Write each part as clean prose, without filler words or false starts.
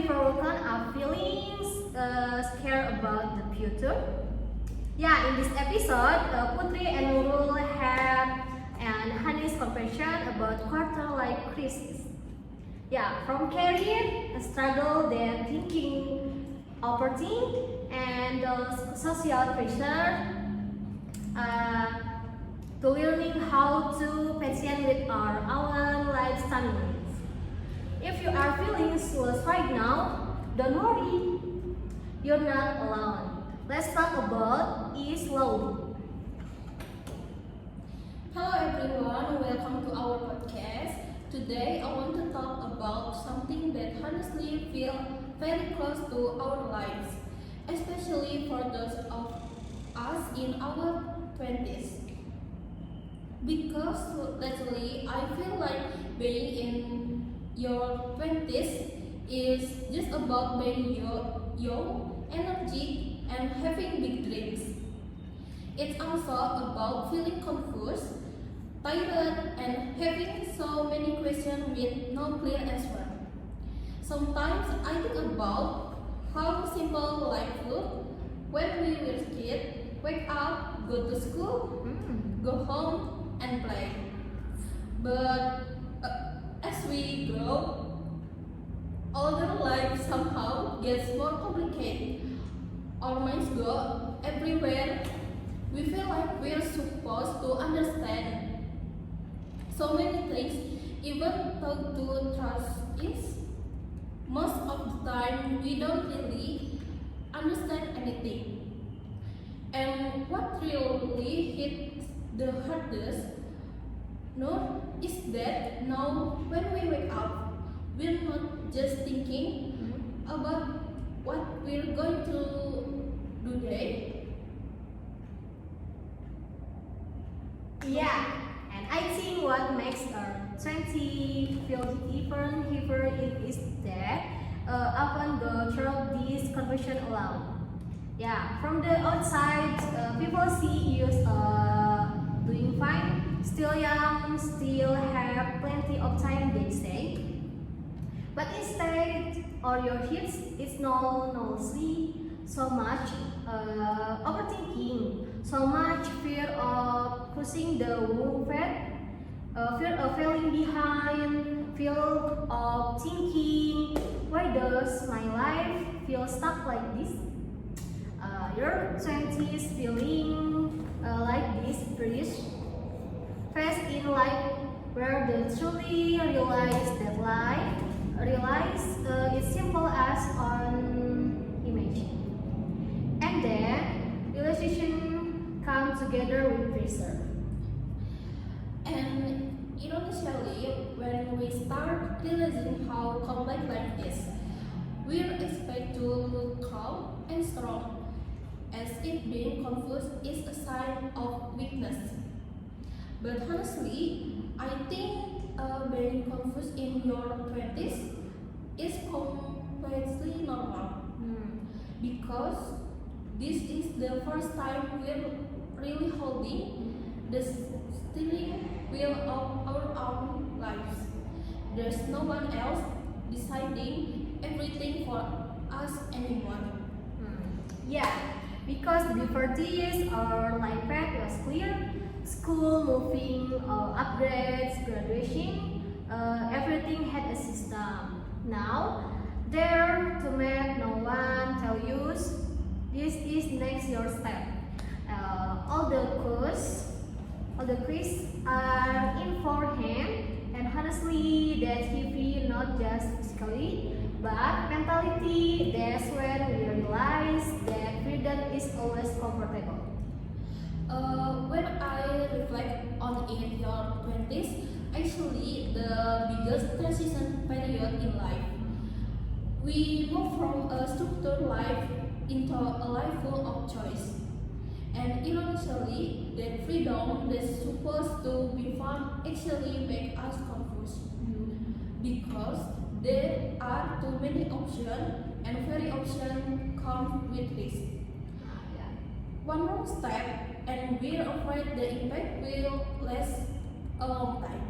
overcome our feelings, scared about the future? Yeah, in this episode, Putri and Nurul have an honest conversation about quarter-life crisis. Yeah, from career, struggle, then thinking, overthink, and social pressure, uh, to learning how to patient with our own lifestyle needs. If you are feeling lost right now, don't worry, you're not alone. Let's talk about is slowly. Hello everyone, welcome to our podcast. Today I want to talk about something that honestly feels very close to our lives, especially for those of us in our 20s. Because lately I feel like being in your 20s is just about being young, energetic, and having big dreams. It's also about feeling confused, tired, and having so many questions with no clear answer. Sometimes I think about how simple life looked when we were kids: wake up, go to school, go home, and play. But as we grow older, life somehow gets more complicated. Our minds go everywhere. We feel like we're supposed to understand so many things, even though to trust is. Most of the time, we don't really understand anything. And what really hits the hardest note is that now, when we wake up, we're not just thinking about what we're going to do today. Yeah, and I think what makes our 20 feel even heavier is that often go through this conversation alone. Yeah, from the outside, people see you doing fine, still young, still have plenty of time, they say. But instead, or your hips, it's no see so much overthinking, so much fear of crossing the wounded, fear of falling behind, fear of thinking, why does my life feel stuck like this? Your 20s feeling like this bridge phase in life where they truly realize it's simple as on image. And then realization come together with pressure. And ironically, when we start realizing how complex life is, we're expected to look calm and strong, as if being confused is a sign of weakness. But honestly, I think being confused in your 20s is completely normal because this is the first time we're really holding the steering wheel of our own lives. There's no one else deciding everything for us anymore. Yeah, because before this, our life path was clear. School, moving, upgrades, graduation, everything had a system. Now, there to make no one tell you this is next your step. All the quiz are in forehand, and honestly, that's heavy not just physically, but mentality. That's when we realize that freedom is always comfortable. When I reflect on in your 20s, actually the biggest transition period in life. We move from a structured life into a life full of choice. And ironically, that freedom that's supposed to be fun actually make us confused. Because there are too many options and every option comes with risk. One wrong step and we're afraid the impact will last a long time.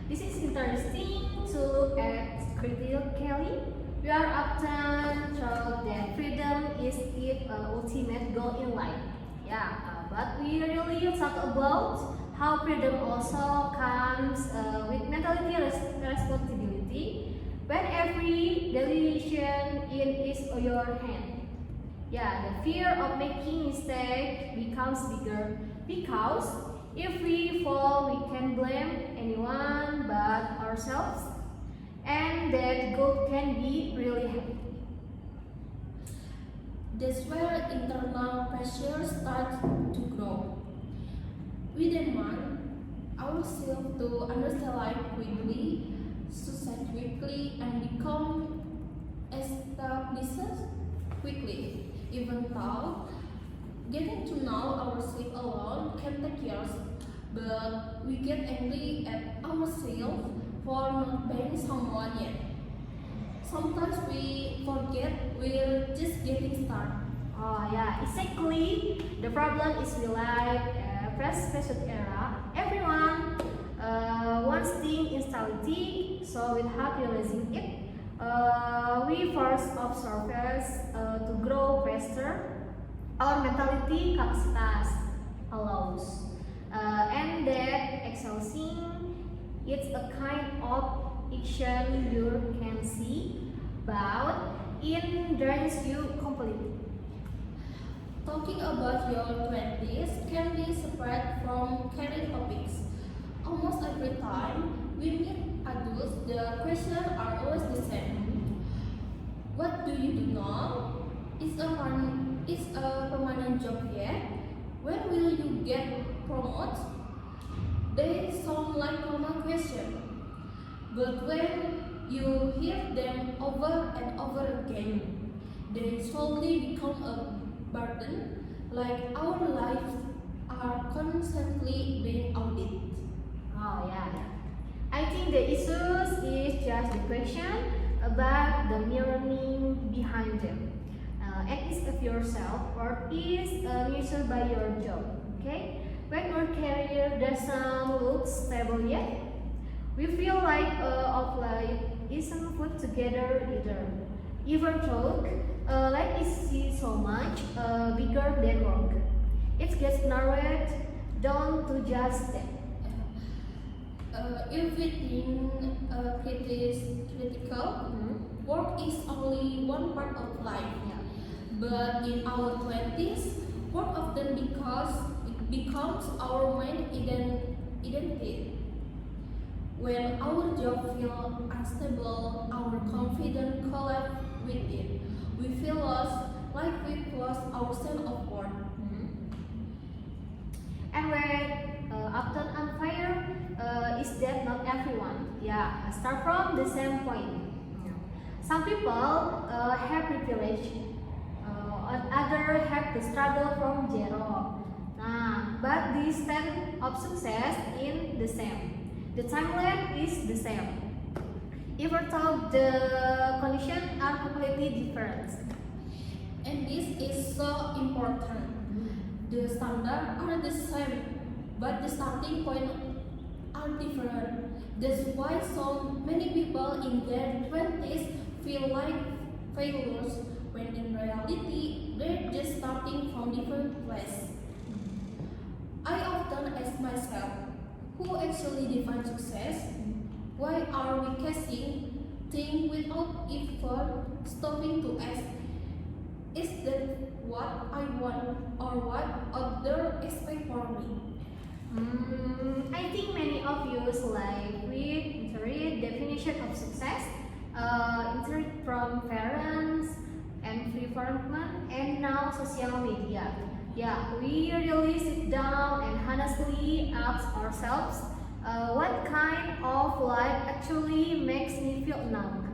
This is interesting to look at critically, we are often told that freedom is the ultimate goal in life. Yeah, but we really talk about how freedom also comes with mentality responsibility when every decision is in your hand. Yeah, the fear of making mistake becomes bigger because if we fall, we can blame anyone but ourselves, and that guilt can be really heavy. That's where internal pressure starts to grow. We demand ourselves to understand life quickly, succeed quickly, and become established quickly. Even though getting to know ourselves alone can take years, but we get angry at ourselves for not being someone yet. Sometimes we forget we're just getting started. Oh yeah, exactly. The problem is we live a fast-paced era. Everyone wants things instantly, so without realizing it, we force ourselves to grow faster. Our mentality capacity allows, and that exhausting. It's a kind of action you can see, but it drains you completely. Talking about your 20s can be separate from career topics. Almost every time we meet adults, the questions are always the same. What do you do now? Is a permanent job yet? When will you get promoted? They sound like common questions, but when you hear them over and over again, they slowly become a burden, like our lives are constantly being audited. Oh yeah. I think the issues is just the question about the meaning behind them. And is of yourself or is measured by your job. Okay? When our career doesn't look stable yet, we feel like of life isn't put together either. Even though life is so much bigger than work. It gets narrowed down to just that. If we think critical, Mhm. work is only one part of life. Yeah. But in our 20s, work often becomes our main identity. When our job feels unstable, our confidence collapses with it. We feel lost, like we've lost our sense of worth. Mhm. And when often unfair is that not everyone. Yeah, start from the same point. Yeah. Some people have privilege, others have to struggle from zero. Nah, but the stand of success in the same. The timeline is the same. Even though the conditions are completely different. And this is so important. The standards are the same, but the starting point are different. That's why so many people in their 20s feel like failures when in reality they're just starting from different place. I often ask myself, who actually defines success? Why are we casting things without ever stopping to ask, is that what I want or what others expect for me? I think many of you like read definition of success, interest from parents and environment, and now social media. Yeah, we really sit down and honestly ask ourselves, what kind of life actually makes me feel numb?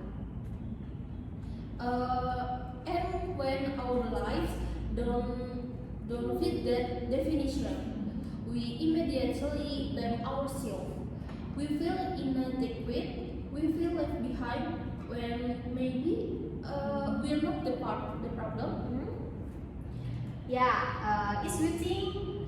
And when our lives don't fit that definition, we immediately blame ourselves. We feel inadequate. We feel left behind when maybe we're not the problem. Yeah, it's within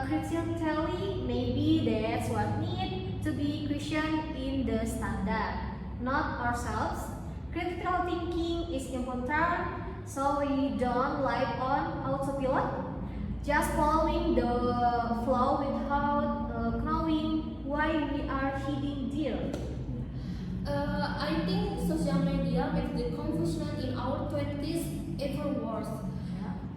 critically maybe that's what need to be questioned in the standard. not ourselves. Critical thinking is important so we don't live on autopilot, just following the flow without knowing why we are heading there. I think social media makes the confusion in our 20s even worse.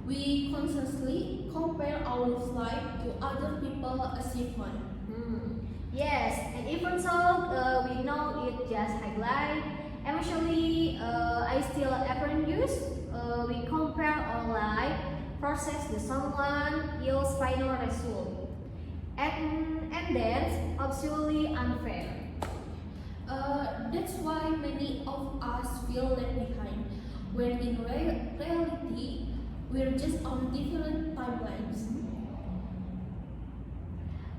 We constantly compare our life to other people's achievement. Yes, and even so, we know it just highlight. Emotionally, I still often use. We compare our life process with someone else's final result, and that's absolutely unfair. That's why many of us feel left behind, when in reality, we're just on different timelines.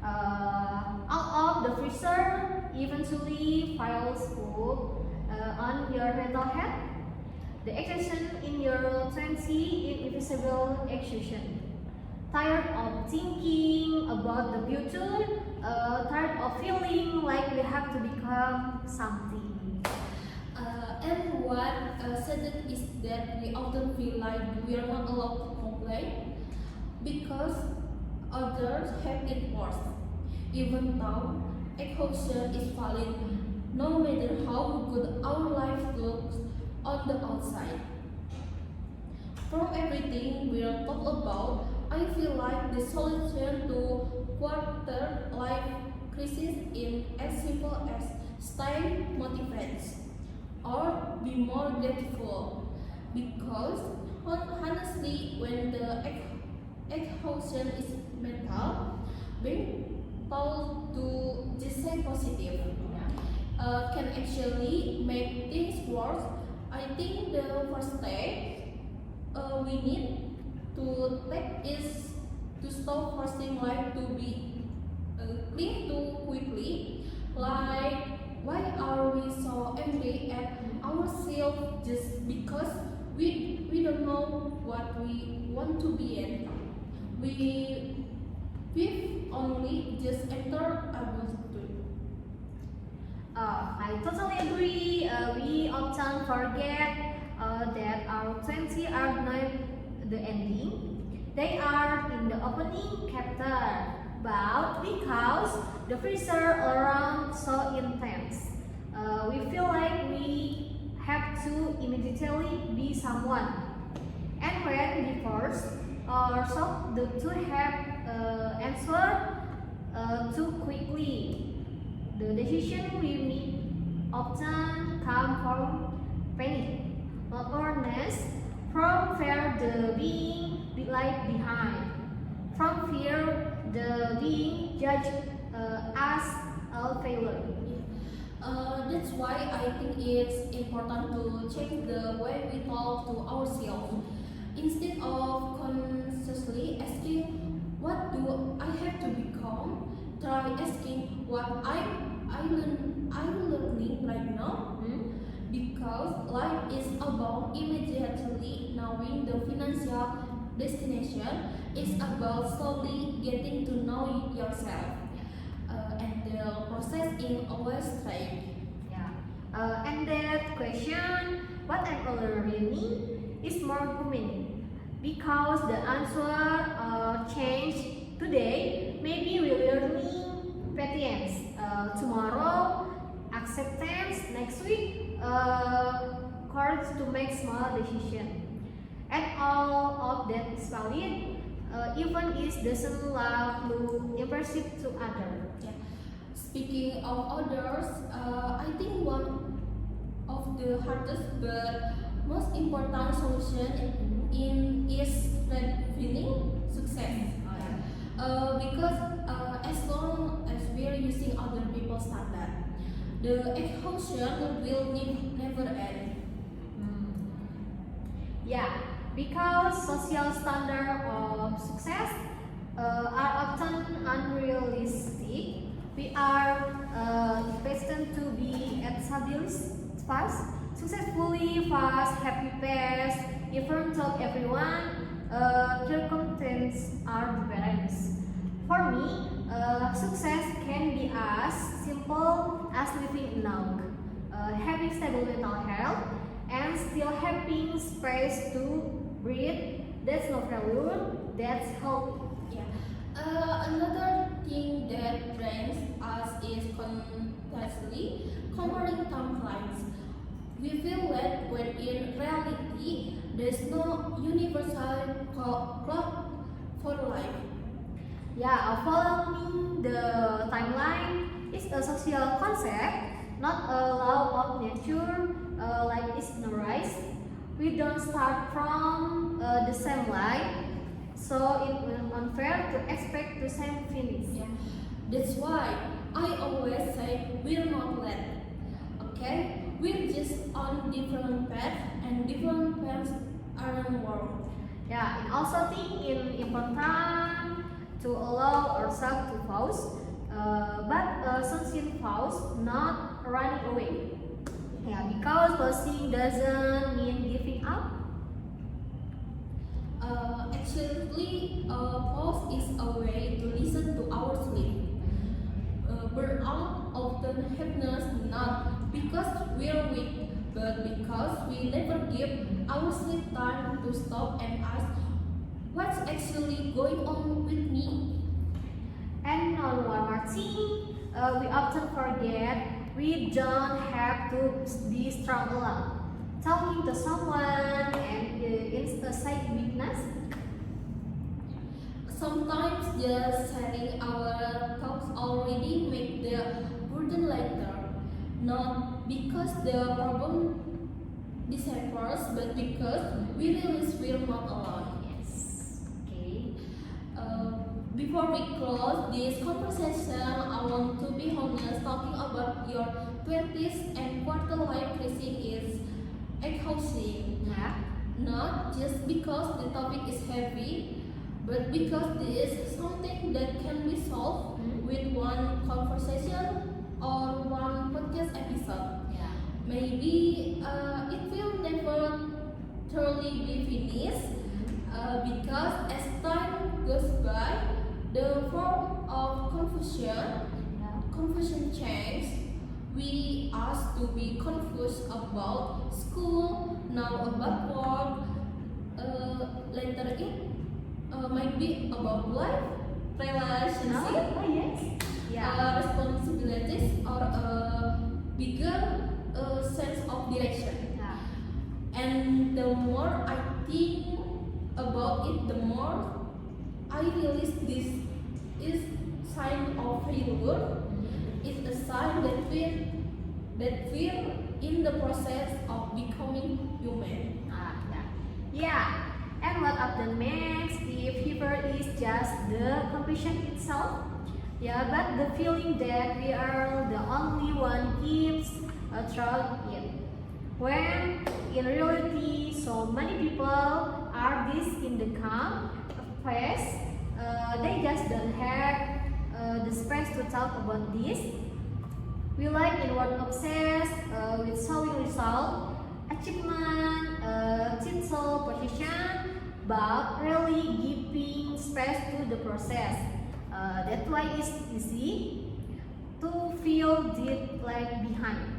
All of the freezer eventually files on your mental health. The exertion in your 20 invisible exertion. Tired of thinking about the future, tired of feeling like we have to become something. And what saddened is that we often feel like we are not allowed to complain because others have it worse. Even though exhaustion is valid, no matter how good our life looks on the outside. From everything we are talked about, I feel like the solution to quarter life crisis is as simple as stay motivated or be more grateful. Because honestly, when the exhaustion is mental, being told to just stay positive can actually make things worse. I think the first step we need to take is to stop forcing life to be clean too quickly. Like, why are we so angry at ourselves just because we don't know what we want to be at? We've only just entered adulthood. I totally agree. We often forget that our 20 are not the ending. They are in the opening chapter. But because the freezer around so intense, we feel like we have to immediately be someone. And when we force ourselves to have answer too quickly, the decision we make often come from panic, awareness, from fear the being left behind, from fear the being judged as a failure. That's why I think it's important to change the way we talk to ourselves. Instead of consciously asking, what do I have to become? Try asking what I'm learning right now. Because life is about immediately knowing the financial destination. It's about slowly getting to know yourself. And the process is always strange. Yeah. And that question, what am I learning, is more human because the answer changed today. Maybe we're learning patience tomorrow, acceptance next week, courage to make small decisions. And all of that is valid, even if it doesn't look impressive to others. Yeah. Speaking of others, I think one of the hardest but most important solution is redefining success. Because as long as we are using other people's standard, the exhaustion will never end. Yeah, because social standards of success are often unrealistic. We are destined to be established fast, successfully fast, happy pairs, even though everyone circumstances are different. For me, success can be as simple as living enough, having stable mental health, and still having space to breathe. That's no failure, that's healthy. Yeah. Another thing that drains us is constantly comparing timelines. We feel that when in reality there's no universal clock for life. Yeah, following the timeline is a social concept, not a law of nature like it's in a rise. We don't start from the same line, so it will unfair to expect the same finish. Yeah. That's why I always say we're not late. Okay? We're just on different paths and different paths aren't wrong. Yeah, and also think in important to allow ourselves to pause, but something pause, not running away. Yeah, because pausing doesn't mean giving up. Actually, pause is a way to listen to our sleep. Burnout often happens not because we're weak, but because we never give our sleep time to stop and ask, what's actually going on with me? And on one more thing, we often forget we don't have to be strong alone. Talking to someone and it's a side weakness. Sometimes just sharing our thoughts already make the burden lighter, not because the problem disappears, but because we realize we're not alone. Yes. Okay. Before we close this conversation, I want to be honest. Talking about your 20s and quarter life crisis is exhausting. Yeah. Not just because the topic is heavy, but because this is something that can be solved with one conversation or one podcast episode. Yeah. Maybe it will never truly be finished because as time goes by, the form of confusion changes. We asked to be confused about school, now about work, later it might be about life, relationship, Yes. Yeah. responsibilities, or a bigger sense of direction. Yeah. And the more I think about it, the more I realize this is sign of failure. It's a sign that we're in the process of becoming human. Yeah. Yeah. And what often makes if fever is just the confusion itself. Yeah, but the feeling that we are the only one keeps throughout it. When in reality, so many people are this in the calm phase. They just don't have the space to talk about this. We like inward obsessed with showing result, achievement, title, position, but really giving space to the process. That's why it's easy to feel deep like behind.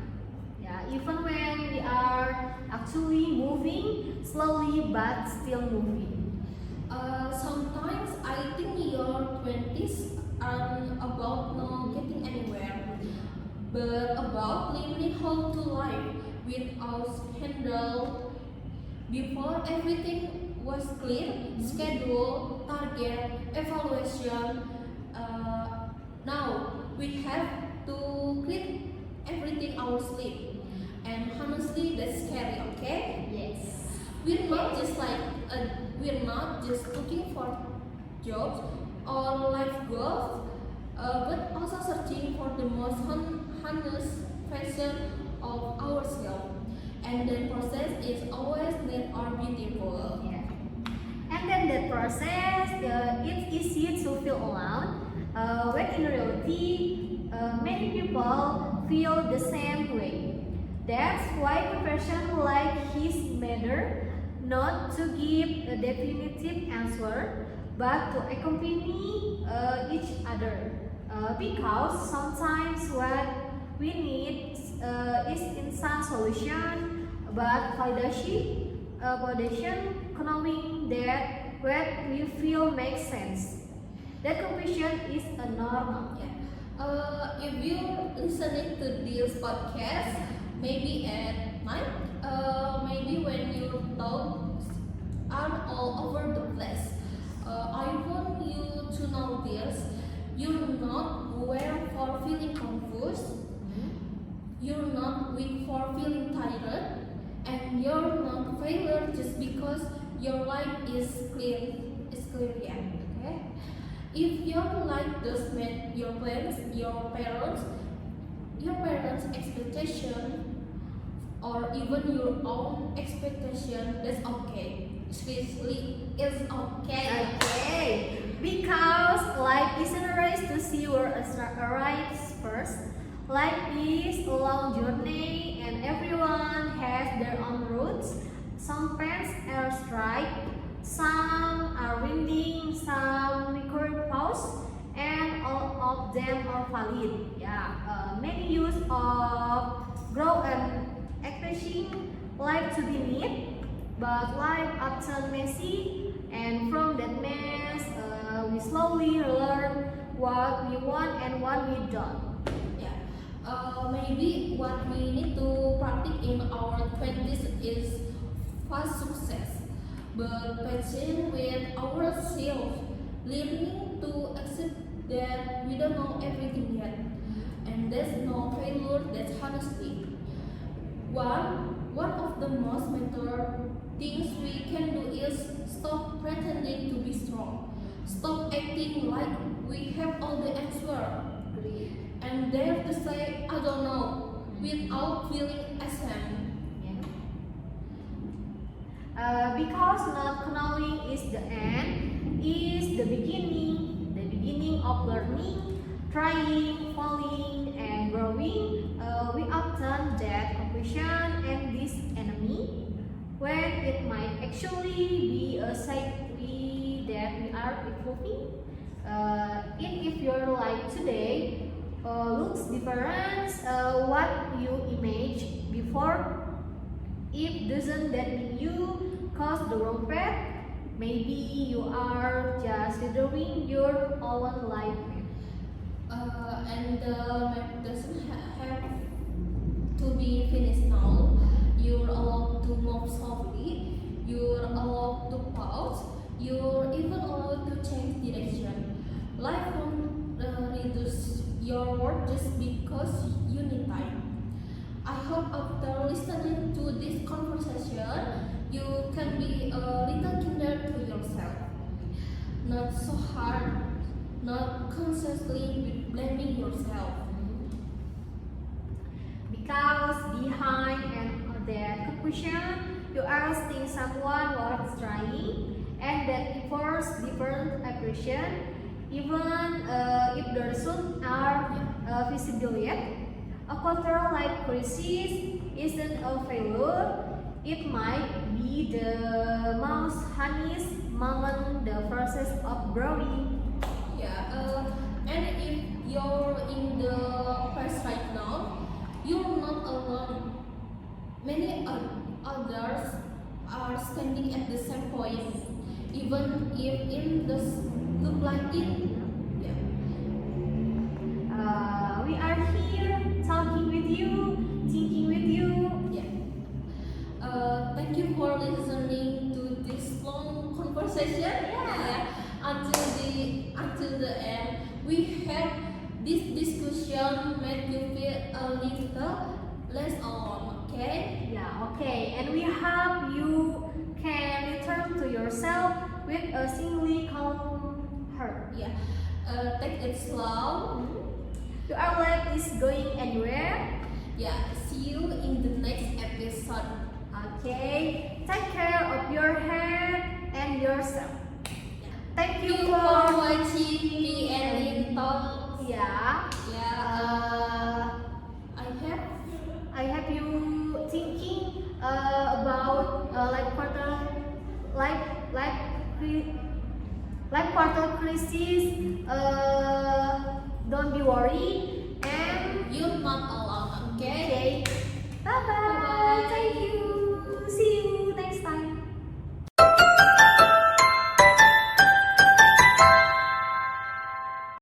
Yeah, even when we are actually moving slowly but still moving. Sometimes I think your 20s aren't about not getting anywhere, but about learning how to live without handle. Before everything was clear, schedule, target, evaluation. Now we have to create everything our sleep, and honestly, that's scary. Okay, Yes. we're not just looking for jobs or life goals, but also searching for the most honest version of ourselves. And the process is always neat or beautiful. Yeah. And then that process, it's easy to feel alone. When in reality, many people feel the same way. That's why profession like his matter, not to give a definitive answer, but to accompany each other. Because sometimes what we need is instant solution, but validation, knowing that what we feel makes sense. That confusion is a normal. If you're listening to this podcast, maybe at night, maybe when your thoughts are all over the place, I want you to know this. You're not aware for feeling confused. You're not weak for feeling tired, and you're not failure just because your life is clear. Yet. Okay. If your life does meet your plans, your parents' expectation, or even your own expectation, that's okay. Seriously, it's okay. Okay, because life isn't a race to see where arrives first. Life is a long journey, and everyone has their own routes. Some paths are straight, some are winding, some require pause, and all of them are valid. Many use of grow and expressing life to be neat, but life often messy, and from that mess, we slowly learn what we want and what we don't. Maybe what we need to practice in our 20s is fast success, but patient with ourselves, learning to accept that we don't know everything yet, and there's no failure. That's honesty. One of the most mature things we can do is stop pretending to be strong. Stop acting like we have all the answer. And dare to say, I don't know, without feeling ashamed. Because not knowing is the end, is the beginning of learning, trying, falling, and growing. We often that confusion and this enemy, when it might actually be a sign that we are evolving. If your life today looks different, what you imagine before, if doesn't that mean you caused the wrong path, maybe you are just redoing your own life. And the map doesn't have to be finished now. You're allowed to move softly. You're allowed to pause. You're even allowed to change direction. Life won't reduce your worth just because you need time. I hope after listening to this conversation, you can be a little kinder to yourself. Not so hard, not constantly blaming yourself. Because behind that conclusion, you are still someone worth trying, and that efforts different appreciation, even if the results are visible yet. A quarter life crisis isn't a failure. It might be the most honest moment, the process of growing. And if you're in the press right now, you're not alone. Many others are standing at the same point, even if it does look like it. We are here talking with you, thinking with you. Thank you for listening to this long conversation. Until the end, we had this discussion made you feel a little less alone. Okay? Okay. And we hope you can return to yourself with a singly calm heart. Take it slow. Your life is going anywhere. See you in the next episode. Okay. Take care of your head and yourself. Thank you for watching PNN Talks. I have you thinking about life quarter crisis. Don't be worried, and You're